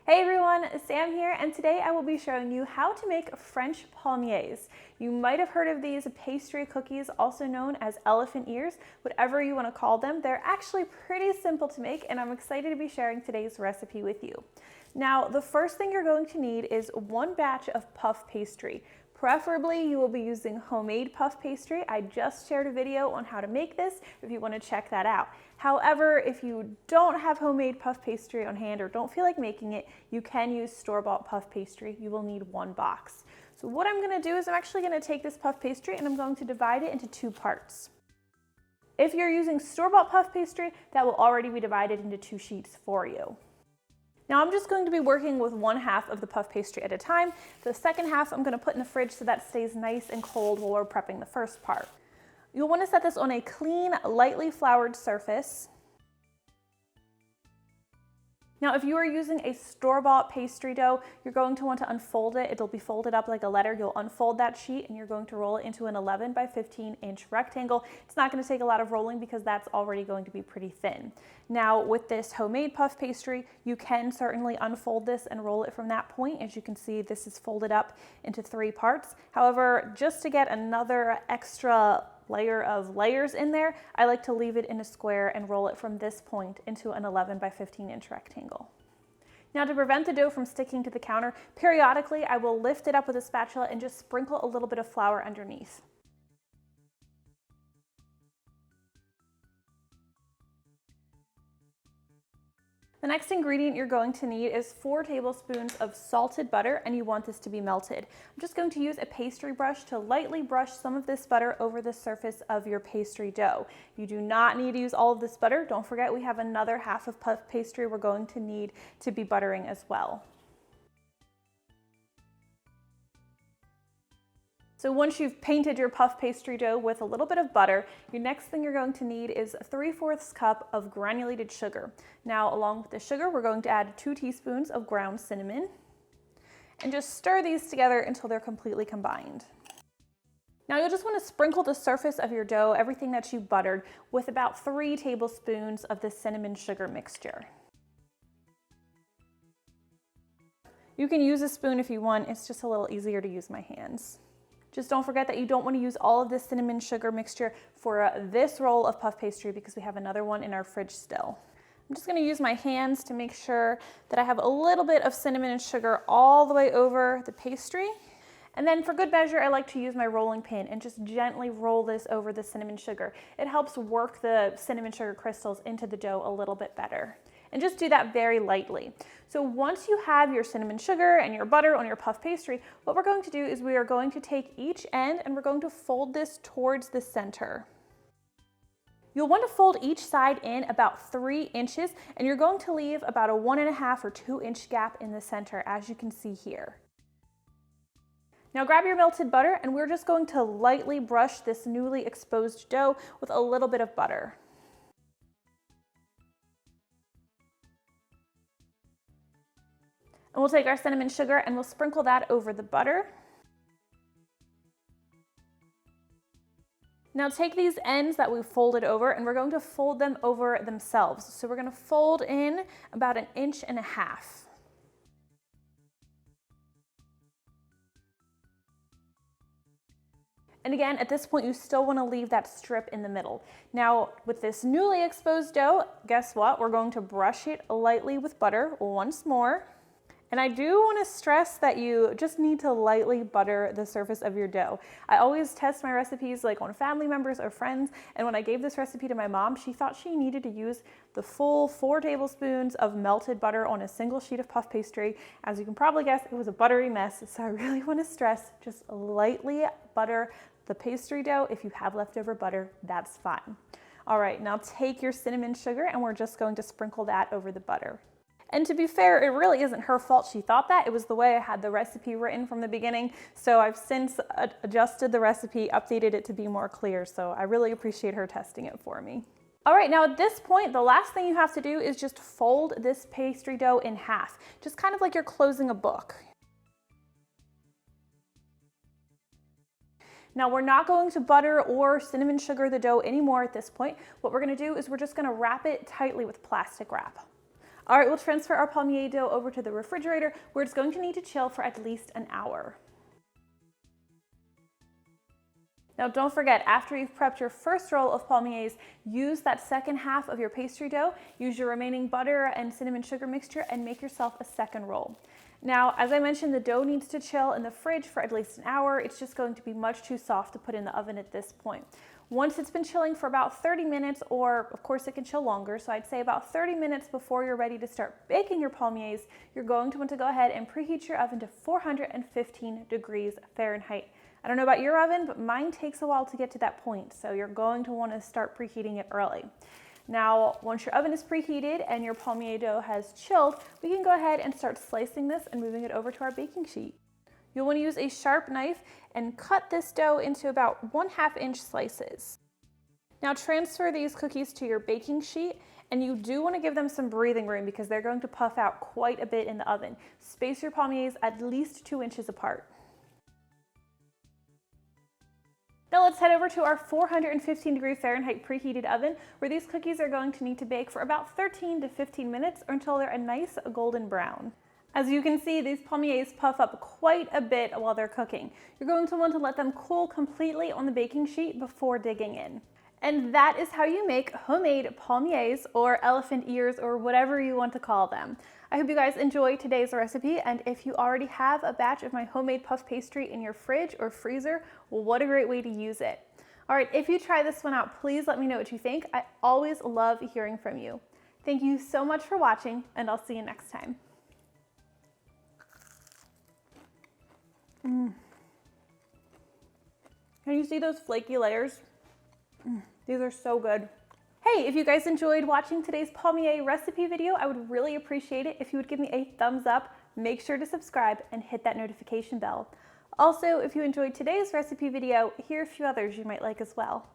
Hey everyone, Sam here, and today I will be showing you how to make French palmiers. You might have heard of these pastry cookies, also known as elephant ears, whatever you want to call them. They're actually pretty simple to make, and I'm excited to be sharing today's recipe with you. Now, the first thing you're going to need is one batch of puff pastry. Preferably, you will be using homemade puff pastry. I just shared a video on how to make this if you want to check that out. However, if you don't have homemade puff pastry on hand or don't feel like making it, you can use store-bought puff pastry. You will need one box. So what I'm going to do is I'm actually going to take this puff pastry and I'm going to divide it into two parts. If you're using store-bought puff pastry, that will already be divided into two sheets for you. Now I'm just going to be working with one half of the puff pastry at a time. The second half I'm going to put in the fridge so that stays nice and cold while we're prepping the first part. You'll want to set this on a clean, lightly floured surface. Now, if you are using a store-bought pastry dough, you're going to want to unfold it. It'll be folded up like a letter. You'll unfold that sheet and you're going to roll it into an 11 by 15 inch rectangle. It's not going to take a lot of rolling because that's already going to be pretty thin. Now, with this homemade puff pastry, you can certainly unfold this and roll it from that point. As you can see, this is folded up into three parts. However, just to get another extra layer of layers in there, I like to leave it in a square and roll it from this point into an 11 by 15 inch rectangle. Now, to prevent the dough from sticking to the counter, periodically I will lift it up with a spatula and just sprinkle a little bit of flour underneath. The next ingredient you're going to need is 4 tablespoons of salted butter, and you want this to be melted. I'm just going to use a pastry brush to lightly brush some of this butter over the surface of your pastry dough. You do not need to use all of this butter. Don't forget we have another half of puff pastry we're going to need to be buttering as well. So once you've painted your puff pastry dough with a little bit of butter, your next thing you're going to need is 3/4 cup of granulated sugar. Now, along with the sugar, we're going to add 2 teaspoons of ground cinnamon and just stir these together until they're completely combined. Now, you'll just want to sprinkle the surface of your dough, everything that you buttered, with about 3 tablespoons of the cinnamon sugar mixture. You can use a spoon if you want. It's just a little easier to use my hands. Just don't forget that you don't want to use all of this cinnamon sugar mixture for this roll of puff pastry because we have another one in our fridge still. I'm just going to use my hands to make sure that I have a little bit of cinnamon and sugar all the way over the pastry. And then for good measure, I like to use my rolling pin and just gently roll this over the cinnamon sugar. It helps work the cinnamon sugar crystals into the dough a little bit better. And just do that very lightly. So once you have your cinnamon sugar and your butter on your puff pastry, what we're going to do is we are going to take each end and we're going to fold this towards the center. You'll want to fold each side in about 3 inches, and you're going to leave about a 1.5 or 2 inch gap in the center, as you can see here. Now grab your melted butter, and we're just going to lightly brush this newly exposed dough with a little bit of butter. And we'll take our cinnamon sugar and we'll sprinkle that over the butter. Now take these ends that we've folded over and we're going to fold them over themselves. So we're going to fold in about 1.5 inches. And again, at this point, you still want to leave that strip in the middle. Now, with this newly exposed dough, guess what? We're going to brush it lightly with butter once more. And I do want to stress that you just need to lightly butter the surface of your dough. I always test my recipes like on family members or friends, and when I gave this recipe to my mom, she thought she needed to use the full 4 tablespoons of melted butter on a single sheet of puff pastry. As you can probably guess, it was a buttery mess, so I really want to stress just lightly butter the pastry dough. If you have leftover butter, that's fine. All right, now take your cinnamon sugar and we're just going to sprinkle that over the butter. And to be fair, it really isn't her fault she thought that. It was the way I had the recipe written from the beginning. So I've since adjusted the recipe, updated it to be more clear. So I really appreciate her testing it for me. All right, now at this point, the last thing you have to do is just fold this pastry dough in half, just kind of like you're closing a book. Now we're not going to butter or cinnamon sugar the dough anymore at this point. What we're gonna do is we're just gonna wrap it tightly with plastic wrap. All right, we'll transfer our palmier dough over to the refrigerator where it's going to need to chill for at least an hour. Now don't forget, after you've prepped your first roll of palmiers, use that second half of your pastry dough, use your remaining butter and cinnamon sugar mixture, and make yourself a second roll. Now, as I mentioned, the dough needs to chill in the fridge for at least an hour. It's just going to be much too soft to put in the oven at this point. Once it's been chilling for about 30 minutes, or of course it can chill longer, so I'd say about 30 minutes before you're ready to start baking your palmiers, you're going to want to go ahead and preheat your oven to 415 degrees Fahrenheit. I don't know about your oven, but mine takes a while to get to that point, so you're going to want to start preheating it early. Now, once your oven is preheated and your palmier dough has chilled, we can go ahead and start slicing this and moving it over to our baking sheet. You'll want to use a sharp knife and cut this dough into about 1/2 inch slices. Now transfer these cookies to your baking sheet, and you do want to give them some breathing room because they're going to puff out quite a bit in the oven. Space your palmiers at least 2 inches apart. Now let's head over to our 415 degree Fahrenheit preheated oven, where these cookies are going to need to bake for about 13 to 15 minutes or until they're a nice golden brown. As you can see, these palmiers puff up quite a bit while they're cooking. You're going to want to let them cool completely on the baking sheet before digging in. And that is how you make homemade palmiers, or elephant ears, or whatever you want to call them. I hope you guys enjoyed today's recipe, and if you already have a batch of my homemade puff pastry in your fridge or freezer, what a great way to use it. All right, if you try this one out, please let me know what you think. I always love hearing from you. Thank you so much for watching, and I'll see you next time. Can you see those flaky layers? These are so good. Hey, if you guys enjoyed watching today's palmier recipe video, I would really appreciate it if you would give me a thumbs up, make sure to subscribe, and hit that notification bell. Also, if you enjoyed today's recipe video, here are a few others you might like as well.